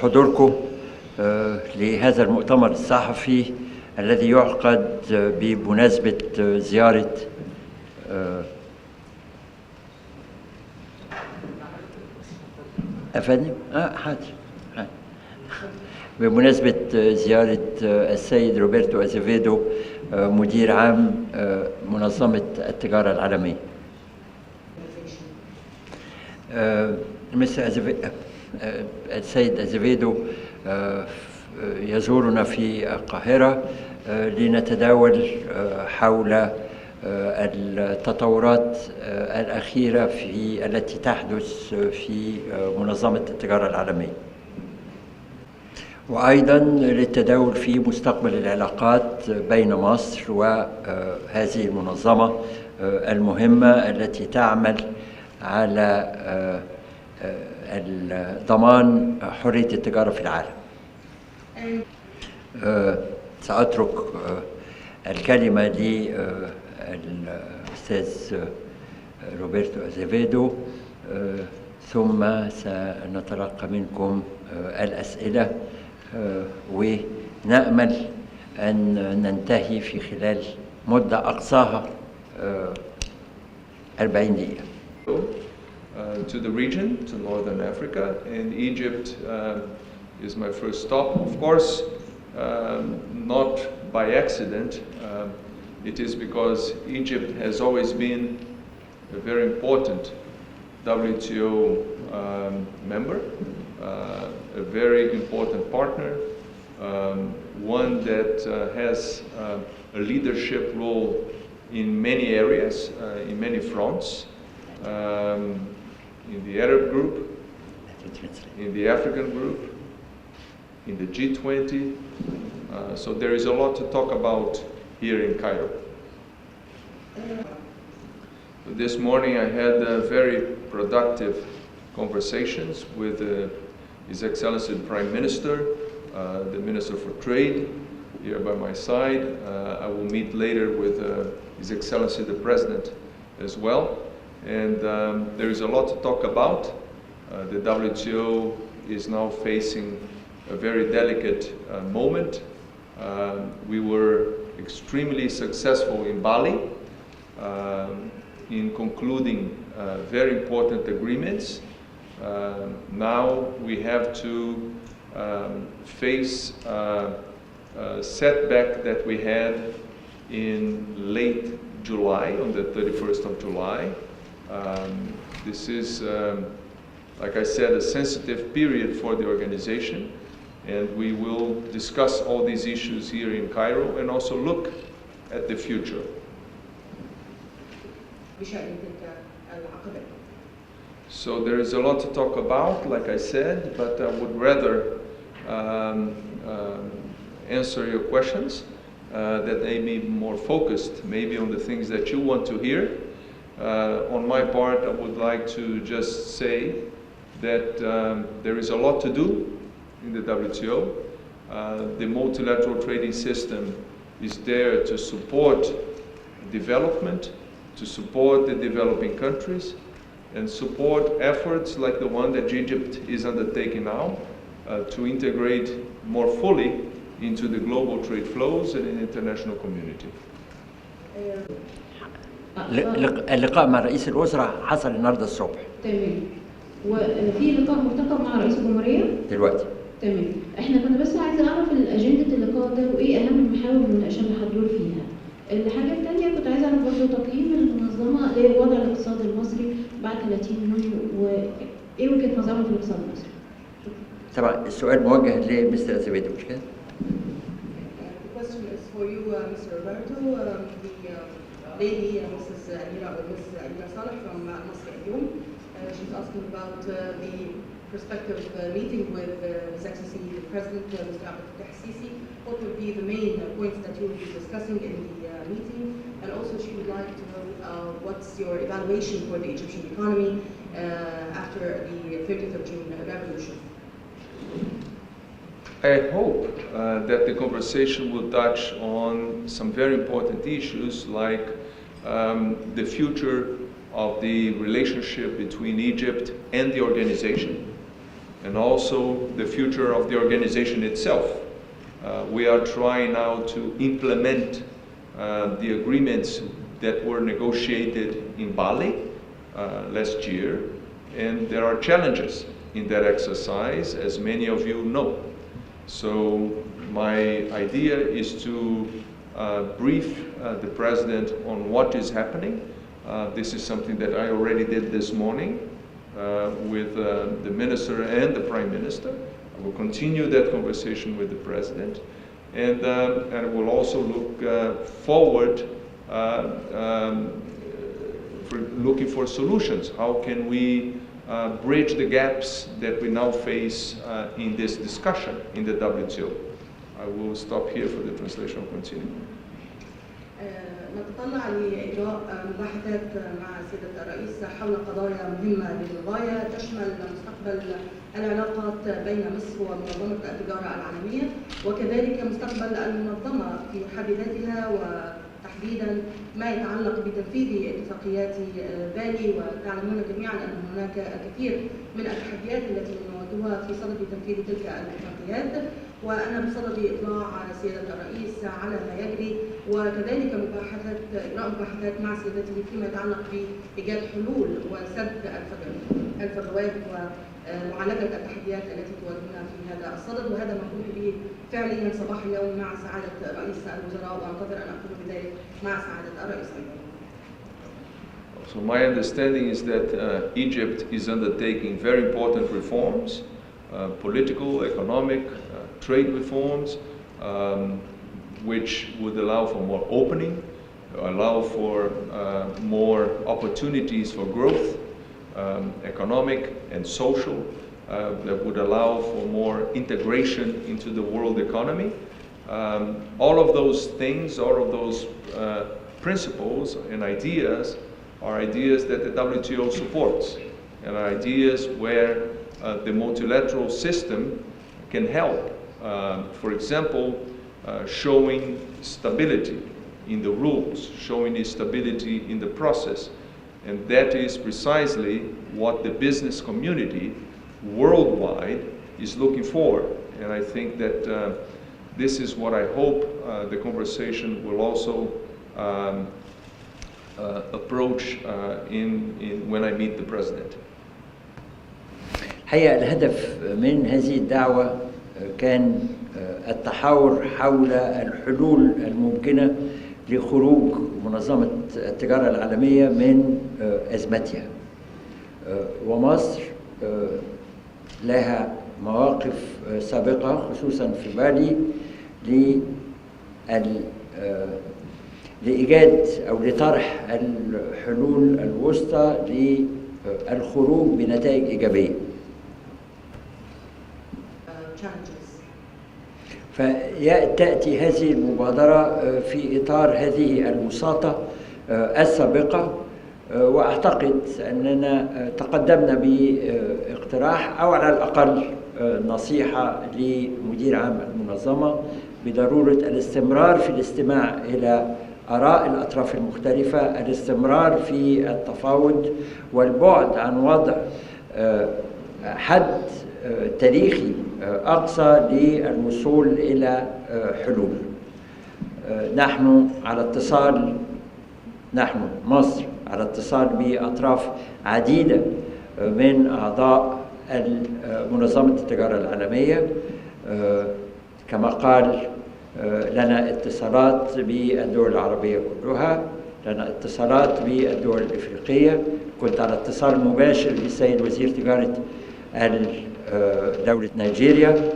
حضوركم لهذا المؤتمر الصحفي الذي يعقد بمناسبة زيارة أفندم؟ حاضر. بمناسبة زيارة السيد روبرتو أزيفيدو مدير عام منظمة التجارة العالمية. السيد أزيفيدو يزورنا في القاهرة لنتداول حول التطورات الأخيرة التي تحدث في منظمة التجارة العالمية، وأيضا للتداول في مستقبل العلاقات بين مصر وهذه المنظمة المهمة التي تعمل على ضمان حرية التجارة في العالم. سأترك الكلمة للأستاذ روبرتو أزيفيدو، ثم سنتلقى منكم الأسئلة، ونأمل أن ننتهي في خلال مدة أقصاها 40 دقيقة. To the region, to Northern Africa, and Egypt is my first stop. Of course, not by accident. It is because Egypt has always been a very important WTO member, a very important partner, one that has a leadership role in many areas, in many fronts. In the Arab group, in the African group, in the G20. So there is a lot to talk about here in Cairo. This morning I had very productive conversations with His Excellency the Prime Minister, the Minister for Trade, here by my side. I will meet later with His Excellency the President as well. And there is a lot to talk about. The WTO is now facing a very delicate moment. We were extremely successful in Bali in concluding very important agreements. Now we have to face a setback that we had in late July, on the 31st of July. This is, like I said, a sensitive period for the organization, and we will discuss all these issues here in Cairo and also look at the future. So there is a lot to talk about, like I said, but I would rather answer your questions that may be more focused maybe on the things that you want to hear. On my part, I would like to just say that there is a lot to do in the WTO. The multilateral trading system is there to support development, to support the developing countries, and support efforts like the one that Egypt is undertaking now to integrate more fully into the global trade flows and in the international community. اللقاء مع رئيس الوزراء حصل النهارده الصبح. تمام. وفي لقاء مرتقب مع رئيس الجمهورية؟ دلوقتي. تمام. احنا كنا بس عايزة اعرف الاجندة اللقاء ده وايه اهم المحاور المناقشة اللي هتدور فيها. الحاجة الثانية كنت عايزة اعرف برضه تقييم المنظمة لوضع الاقتصاد المصري بعد 30 يونيو وايه وجهة نظرهم في الاقتصاد المصري. طبعا السؤال موجه لمستر أزيفيدو مش كده؟ The question is for you, Mr. Roberto. Lady, Mrs. Amira Saleh from Masr al-Yom. She's asking about the prospective meeting with His Excellency the President, Mr. Abdel Fattah Sisi. What would be the main points that you will be discussing in the meeting? And also she would like to know what's your evaluation for the Egyptian economy after the 30th of June revolution? I hope that the conversation will touch on some very important issues like the future of the relationship between Egypt and the organization. and also the future of the organization itself. We are trying now to implement the agreements that were negotiated in Bali last year, and there are challenges in that exercise, as many of you know. So my idea is to brief the President on what is happening. This is something that I already did this morning with the Minister and the Prime Minister. I will continue that conversation with the President, and I will also look forward, looking for solutions. How can we bridge the gaps that we now face in this discussion in the WTO? I will stop here for the translation and continue. نتطلع لإجراء مباحثات مع سيدة الرئيس حول قضايا مهمة للغاية تشمل مستقبل العلاقات بين مصر ومنظمة التجارة العالمية، وكذلك مستقبل المنظمة في حد ذاتها، وتحديدا ما يتعلق بتنفيذ اتفاقيات بالي. وتعلمون جميعا أن هناك الكثير من التحديات التي نواجهها في صدد تنفيذ تلك الاتفاقيات، وأنا بصدد إطلاع سيادة الرئيس على ما يجري، وكذلك إجراء مباحثات مع سيادته فيما يتعلق بإيجاد حلول وسد الفجوات ومعالجة التحديات التي تواجهنا في هذا الصدد. وهذا ما قمت به فعليا صباح اليوم مع سعادة رئيس الوزراء، وأنتظر أن أقوم بذلك مع سعادة الرئيس أيضا. So my understanding is that Egypt is undertaking very important reforms, political, economic, trade reforms, which would allow for more opening, allow for more opportunities for growth, economic and social, that would allow for more integration into the world economy. All of those things, all of those principles and ideas are ideas that the WTO supports, and are ideas where the multilateral system can help. For example, showing stability in the rules, showing stability in the process. And that is precisely what the business community worldwide is looking for. And I think that this is what I hope the conversation will also approach when I meet the President. الحقيقة الهدف من هذه الدعوة كان التحاور حول الحلول الممكنة لخروج منظمة التجارة العالمية من أزمتها. ومصر لها مواقف سابقة خصوصا في بالي لإيجاد أو لطرح الحلول الوسطى للخروج بنتائج إيجابية. فتأتي هذه المبادرة في إطار هذه الوساطة السابقة، وأعتقد أننا تقدمنا باقتراح أو على الأقل نصيحة لمدير عام المنظمة بضرورة الاستمرار في الاستماع إلى آراء الأطراف المختلفة، الاستمرار في التفاوض والبعد عن وضع حد تاريخي أقصى للوصول إلى حلول. نحن على اتصال، نحن مصر على اتصال بأطراف عديدة من أعضاء منظمة التجارة العالمية. كما قال لنا اتصالات بالدول العربية كلها، لنا اتصالات بالدول الافريقية. كنت على اتصال مباشر بالسيد وزير تجارة دولة نيجيريا،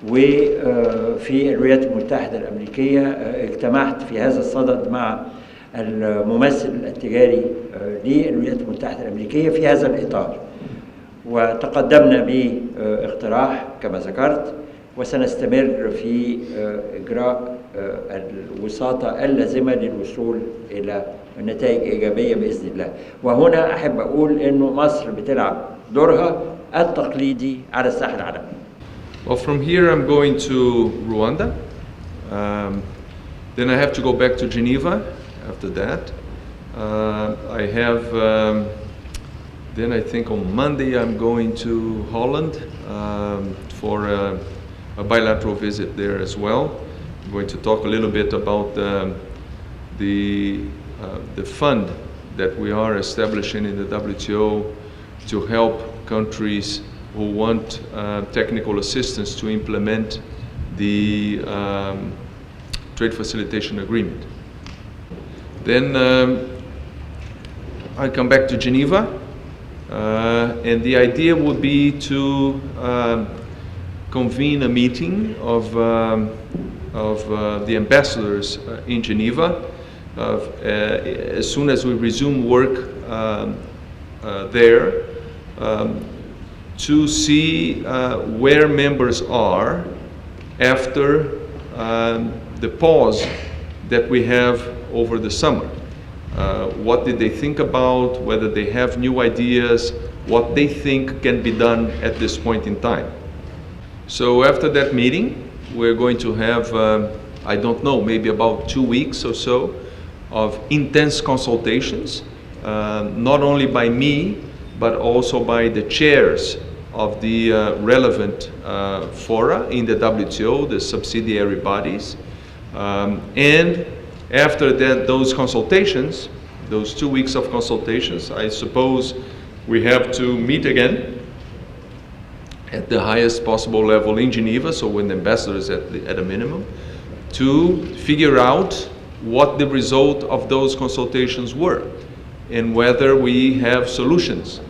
وفي الولايات المتحدة الأمريكية اجتمعت في هذا الصدد مع الممثل التجاري للولايات المتحدة الأمريكية في هذا الإطار، وتقدمنا باقتراح كما ذكرت، وسنستمر في إجراء الوساطة اللازمة للوصول إلى نتائج إيجابية بإذن الله. وهنا أحب أقول إنه مصر بتلعب دورها التقليدي على الساحة العالمية. Well, from here I'm going to Rwanda. Then I have to go back to Geneva after that. I have Then I think on Monday I'm going to Holland for a bilateral visit there as well. I'm going to talk a little bit about the fund that we are establishing in the WTO to help countries who want technical assistance to implement the trade facilitation agreement. Then I come back to Geneva, and the idea would be to convene a meeting of the ambassadors in Geneva as soon as we resume work there, to see where members are after the pause that we have over the summer. What did they think about, whether they have new ideas, what they think can be done at this point in time. So after that meeting, we're going to have, I don't know, maybe about 2 weeks or so of intense consultations, not only by me, but also by the chairs of the relevant fora in the WTO, the subsidiary bodies. And after that, those consultations, those 2 weeks of consultations, I suppose we have to meet again at the highest possible level in Geneva, so with the ambassadors at a minimum, to figure out what the result of those consultations were and whether we have solutions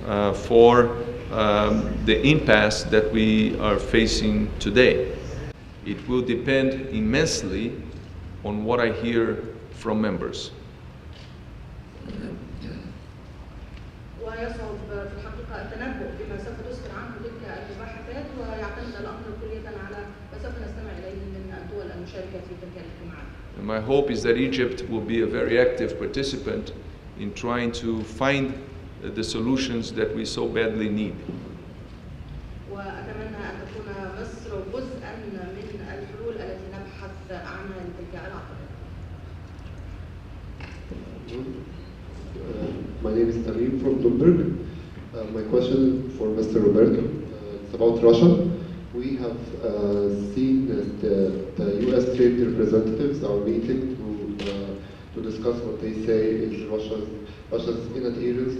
for the impasse that we are facing today. It will depend immensely on what I hear from members. ويصعب في الحقيقة التنبؤ بما سوف تسفر عنه تلك المباحثات ويعتمد الأمر كليا على ما سوف نستمع إليه من الدول المشاركة في تلك الاجتماعات. My hope is that Egypt will be a very active participant in trying to find the solutions that we so badly need. وأتمنى أن تكون مصر جزءا من الحلول التي نبحث عنها لتلك العقبة. My name is Talim from Bloomberg. My question for Mr. Roberto, it's about Russia. We have seen that the U.S. trade representatives are meeting to discuss what they say is Russia's inadherence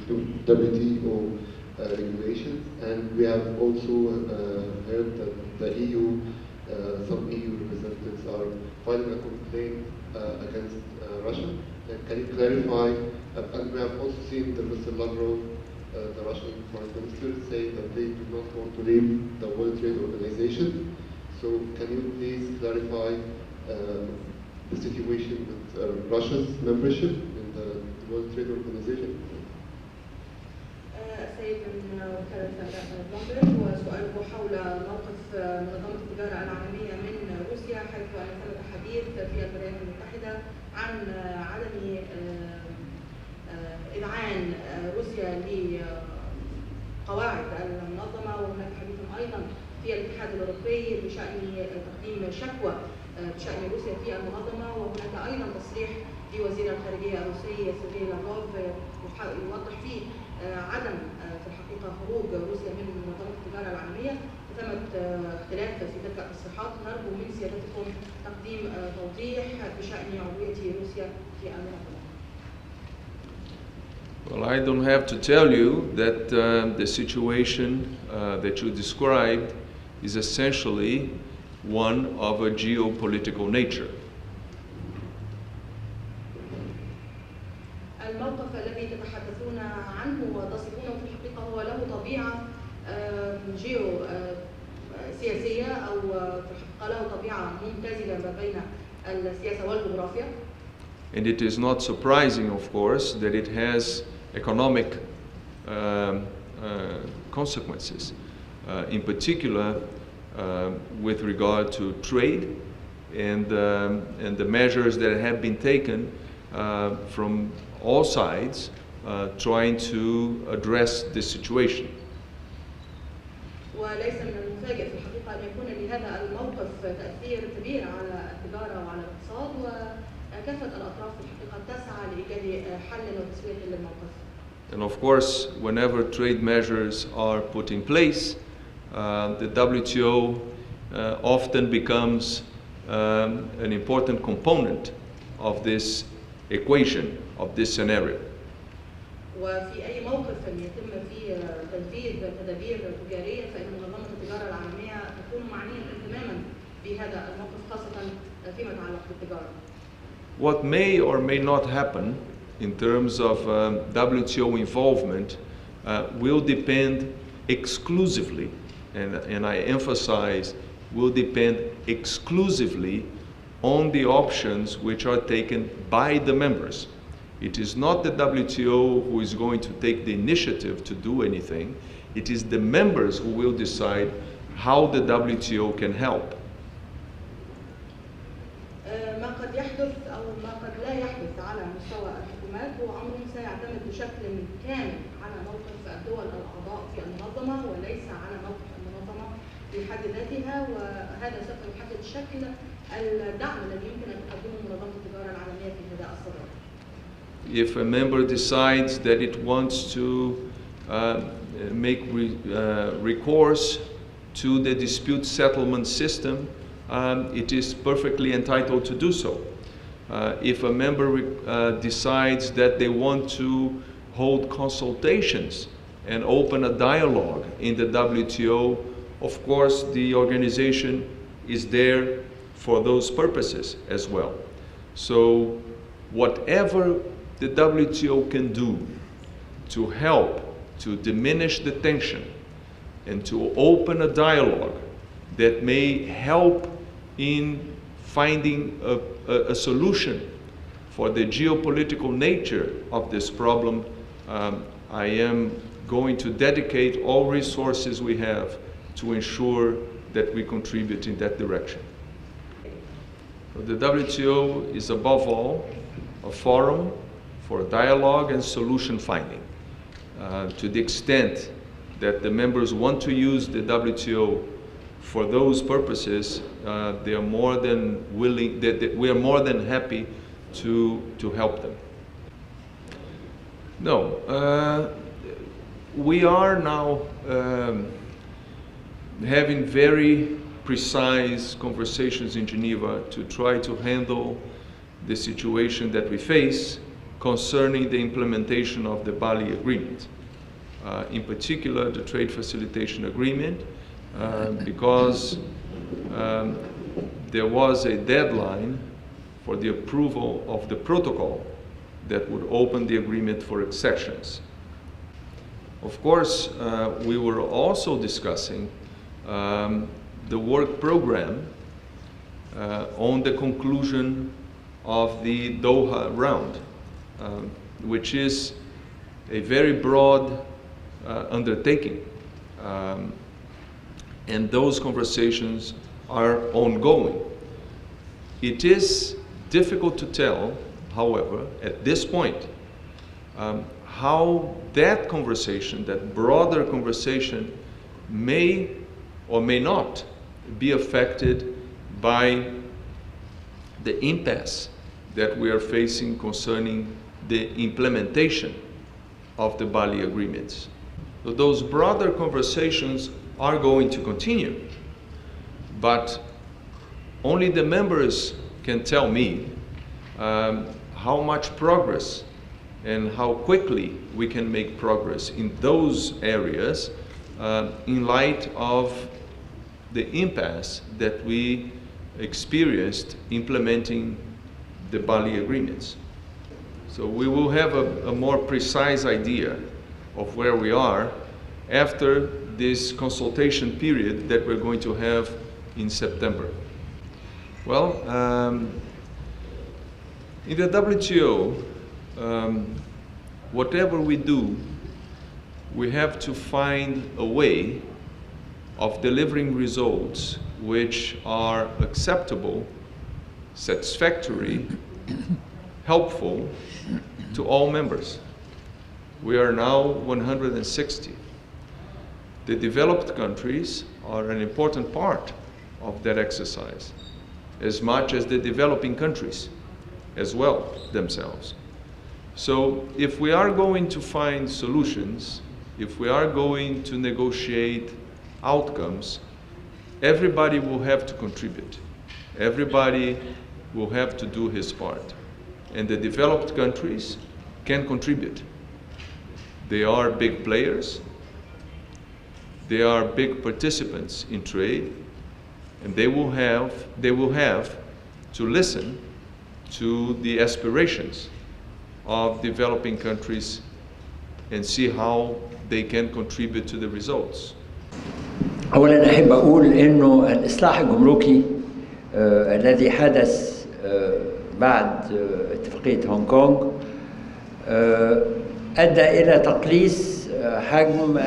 to WTO regulations, and we have also heard that the EU, some EU representatives are filing a complaint against Russia. Can you clarify? And we have also seen that Mr. Lavrov, the Russian foreign minister, say that they do not want to leave the World Trade Organization. So can you please clarify the situation with Russia's membership in the World Trade Organization? السيد من وكالة بلومبرج وسؤاله حول موقف منظمة التجارة العالمية من روسيا، حيث أن ثمة حديث في الولايات المتحدة عن عدم إذعان روسيا لقواعد المنظمة، وهناك حديث أيضا في الاتحاد الأوروبي بشأن تقديم شكوى بشأن روسيا في المنظمة، وهناك أيضا تصريح لوزير الخارجية الروسي سيرجي لافروف يوضح فيه عدم في الحقيقة خروج روسيا من منظمة التجارة العالمية، وثمة اختلاف في تلك التصريحات. نرجو من سيادتكم تقديم توضيح بشأن عضوية روسيا في المنظمة. Well, I don't have to tell you that the situation that you described is essentially one of a geopolitical nature. الموقف الذي تتحدثون عنه وتصفونه في الحقيقة هو له طبيعة جيو سياسية، أو في الحقيقة له طبيعة ممتزجة ما بين السياسة والجغرافيا. And it is not surprising, of course, that it has economic consequences, in particular with regard to trade and the measures that have been taken from all sides trying to address this situation. وليس من المفاجئ في الحقيقة أن يكون لهذا الموقف تأثير كبير على التجارة وعلى الاقتصاد، وكافة الأطراف في الحقيقة تسعى لإيجاد حل وتسوية للموقف. And of course, whenever trade measures are put in place, the WTO often becomes an important component of this equation, of this scenario. وفي أي موقف يتم فيه تنفيذ تدابير تجارية فإن منظمة التجارة العالمية تكون معنية تماما بهذا الموقف خاصة فيما يتعلق بالتجارة. What may or may not happen in terms of WTO involvement will depend exclusively, and I emphasize, will depend exclusively on the options which are taken by the members. It is not the WTO who is going to take the initiative to do anything. It is the members who will decide how the WTO can help. ما قد يحدث أو ما قد لا يحدث على مستوى الحكومات هو أمر سيعتمد بشكل كامل على موقف الدول الأعضاء في المنظمة وليس على موقف المنظمة في حد ذاتها، وهذا سوف يحدد شكل الدعم الذي يمكن أن تقدمه منظمة التجارة العالمية في هذا الصدد. If a member decides that it wants to make recourse to the dispute settlement system, it is perfectly entitled to do so. If a member decides that they want to hold consultations and open a dialogue in the WTO, of course the organization is there for those purposes as well. So whatever the WTO can do to help to diminish the tension and to open a dialogue that may help in finding a solution for the geopolitical nature of this problem, I am going to dedicate all resources we have to ensure that we contribute in that direction. The WTO is above all a forum for dialogue and solution finding. To the extent that the members want to use the WTO for those purposes, they are more than willing, we are more than happy to help them. No, we are now having very precise conversations in Geneva to try to handle the situation that we face concerning the implementation of the Bali Agreement. In particular, the Trade Facilitation Agreement, because there was a deadline for the approval of the protocol that would open the agreement for exceptions. Of course, we were also discussing the work program on the conclusion of the Doha round, which is a very broad undertaking. And those conversations are ongoing. It is difficult to tell, however, at this point, how that conversation, that broader conversation, may or may not be affected by the impasse that we are facing concerning the implementation of the Bali agreements. So those broader conversations are going to continue, but only the members can tell me how much progress and how quickly we can make progress in those areas in light of the impasse that we experienced implementing the Bali agreements. So we will have a more precise idea of where we are after this consultation period that we're going to have in September. Well, in the WTO, whatever we do, we have to find a way of delivering results which are acceptable, satisfactory, helpful to all members. We are now 160. The developed countries are an important part of that exercise, as much as the developing countries as well themselves. So if we are going to find solutions, if we are going to negotiate outcomes, everybody will have to contribute. Everybody will have to do his part. And the developed countries can contribute. They are big players. They are big participants in trade, and they will have to listen to the aspirations of developing countries and see how they can contribute to the results. أولاً أحب أقول إنه الإصلاح الجمركي الذي حدث بعد اتفاقية هونغ كونغ أدى إلى تقليص حجم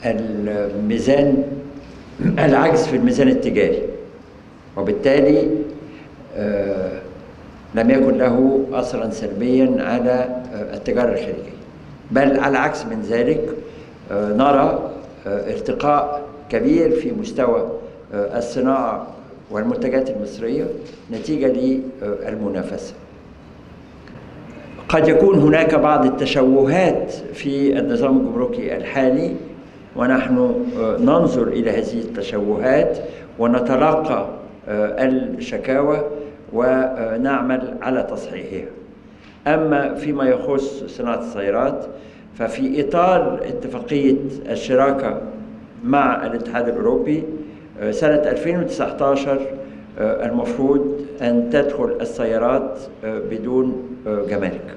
الميزان، العجز في الميزان التجاري، وبالتالي لم يكن له أثراً سلبياً على التجارة الخارجية، بل على العكس من ذلك نرى ارتقاء كبير في مستوى الصناعة والمنتجات المصرية نتيجة للمنافسة. قد يكون هناك بعض التشوهات في النظام الجمركي الحالي، ونحن ننظر إلى هذه التشوهات ونتلقى الشكاوى ونعمل على تصحيحها. أما فيما يخص صناعة السيارات ففي إطار اتفاقية الشراكة مع الاتحاد الأوروبي سنة 2019 المفروض أن تدخل السيارات بدون جمارك.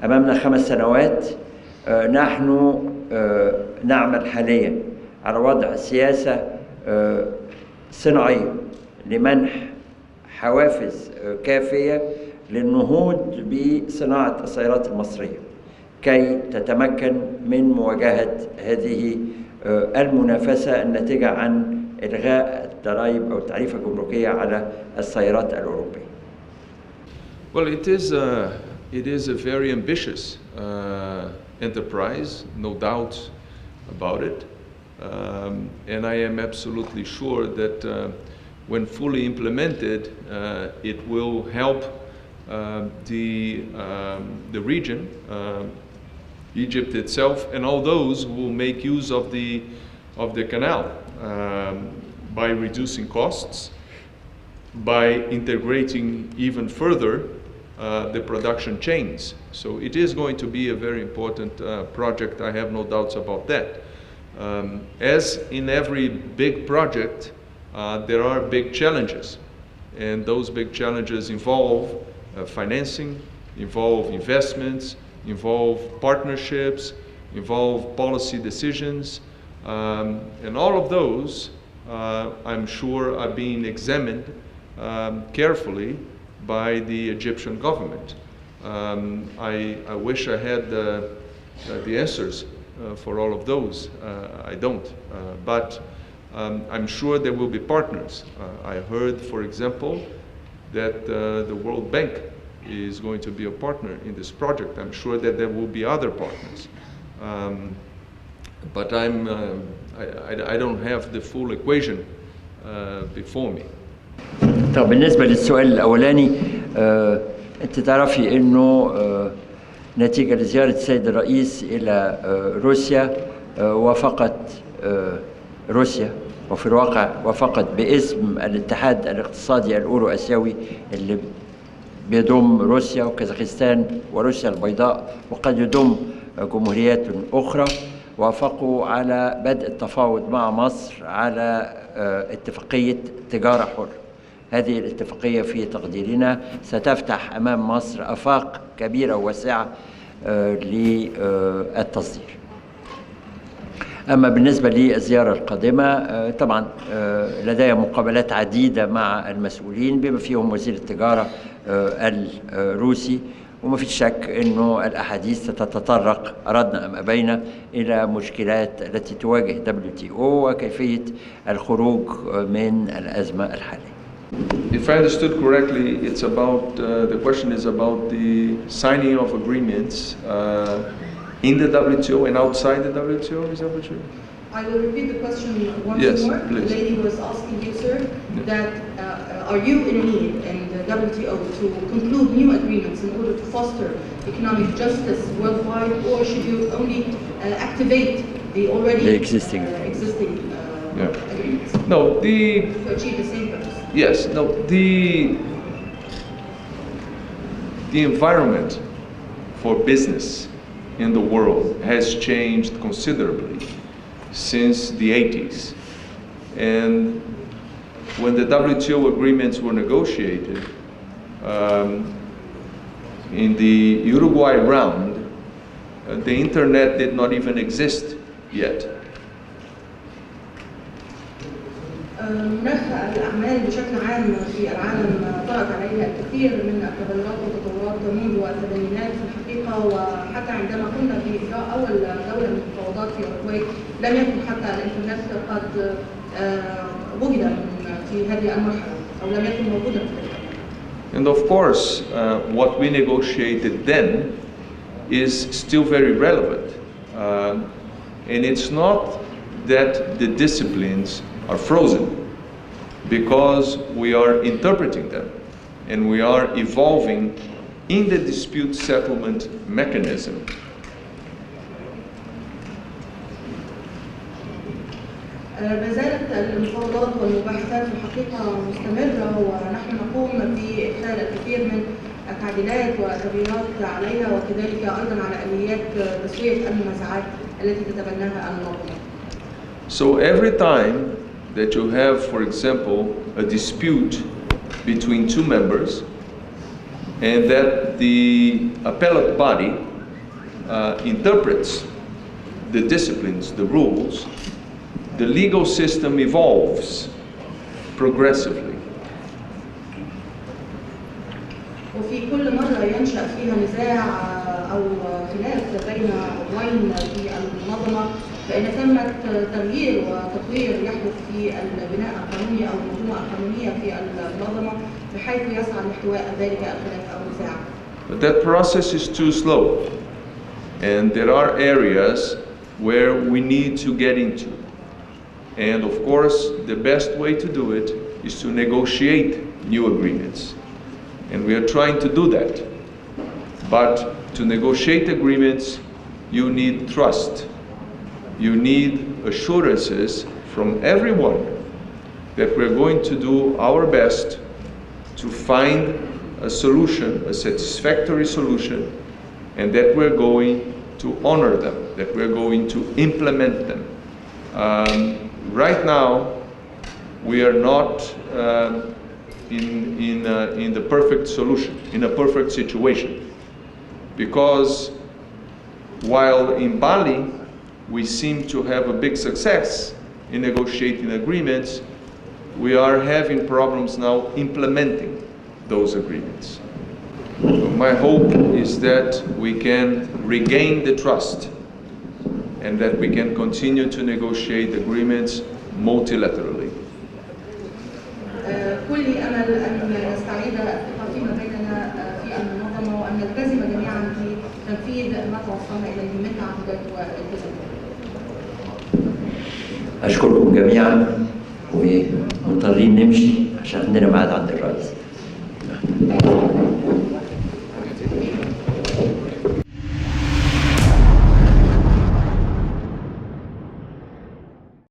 أمامنا 5 سنوات. نحن نعمل حاليا على وضع سياسة صناعية لمنح حوافز كافية للنهوض بصناعة السيارات المصرية كي تتمكن من مواجهة هذه المنافسة الناتجة عن إلغاء الضرائب أو التعريفة الجمركية على السيارات الأوروبية. Well, it is a very ambitious enterprise, no doubt about it, and I am absolutely sure that when fully implemented, it will help the region, Egypt itself, and all those who will make use of the canal by reducing costs, by integrating even further the production chains. So it is going to be a very important project. I have no doubts about that. As in every big project, there are big challenges, and those big challenges involve financing, involve investments, involve partnerships, involve policy decisions, and all of those, I'm sure, are being examined carefully by the Egyptian government. I wish I had the answers for all of those. I don't, but I'm sure there will be partners. I heard, for example, that the World Bank is going to be a partner in this project. I'm sure that there will be other partners. But I don't have the full equation before me. طب بالنسبة للسؤال الأولاني، أنت تعرفي إنه نتيجة لزيارة السيد الرئيس إلى روسيا وافقت روسيا، وفي الواقع وافقت باسم الاتحاد الاقتصادي الأورو آسيوي اللي بيضم روسيا وكازاخستان وروسيا البيضاء وقد يضم جمهوريات أخرى، وافقوا على بدء التفاوض مع مصر على اتفاقية تجارة حرة. هذه الاتفاقية في تقديرنا ستفتح أمام مصر آفاق كبيرة وواسعة للتصدير. أما بالنسبة للزيارة القادمة، طبعا لدي مقابلات عديدة مع المسؤولين بما فيهم وزير التجارة الروسي، وما في شك أنه الأحاديث ستتطرق أردنا أم أبينا إلى مشكلات التي تواجه WTO وكيفية الخروج من الأزمة الحالية. If I understood correctly, it's about the question is about the signing of agreements in the WTO and outside the WTO. Is that what you? I will repeat the question once yes, more. Please. The lady was asking you, sir, that are you in need, and WTO to conclude new agreements in order to foster economic justice worldwide, or should you only activate the already existing agreements? No, to achieve the same purpose. Yes, no, the environment for business in the world has changed considerably since the 80s. And when the WTO agreements were negotiated, in the Uruguay round, the internet did not even exist yet. مناخ الأعمال بشكل عام في العالم طرأت عليها الكثير من التغيرات والتطورات منذ الثمانينات في الحقيقة، وحتى عندما كنا في إجراء أول دولة من المفاوضات في أوروغواي لم يكن حتى الإنترنت قد وجد في هذه المرحلة أو لم يكن موجودا في تلك. And of course, what we negotiated then is still very relevant. And it's not that the disciplines are frozen, because we are interpreting them and we are evolving in the dispute settlement mechanism. بزالت المفاوضات والمباحثات في الحقيقة مستمرة، ونحن نقوم بإدخال الكثير من التعديلات والتغييرات عليها، وكذلك أيضا على آليات تسوية المنازعات التي تتبناها المنظمة. So every time that you have, for example, a dispute between two members, and that the appellate body interprets the disciplines, the rules, the legal system evolves progressively. وفي كل مرة ينشأ فيها نزاع أو خلاف بين عضوين في المنظمة، فإن ثمة تغيير وتطوير يحدث في البناء القانوني أو المنظومة القانونية في المنظمة بحيث يسعى لاحتواء ذلك الخلاف أو النزاع. But that process is too slow, and there are areas where we need to get into. And of course, the best way to do it is to negotiate new agreements. And we are trying to do that. But to negotiate agreements, you need trust. You need assurances from everyone that we're going to do our best to find a solution, a satisfactory solution, and that we're going to honor them, that we're going to implement them. Right now, we are not in the perfect solution, in a perfect situation, because while in Bali we seem to have a big success in negotiating agreements, we are having problems now implementing those agreements. My hope is that we can regain the trust and that we can continue to negotiate agreements multilaterally. كل أمل أن نستعيد الثقة فيما بيننا في المنظمة، وأن نلتزم جميعا في تنفيذ ما توصلنا إليه من تعهدات والتزامات. أشكركم جميعا، ومضطرين نمشي عشان عندنا ميعاد عند الرئيس.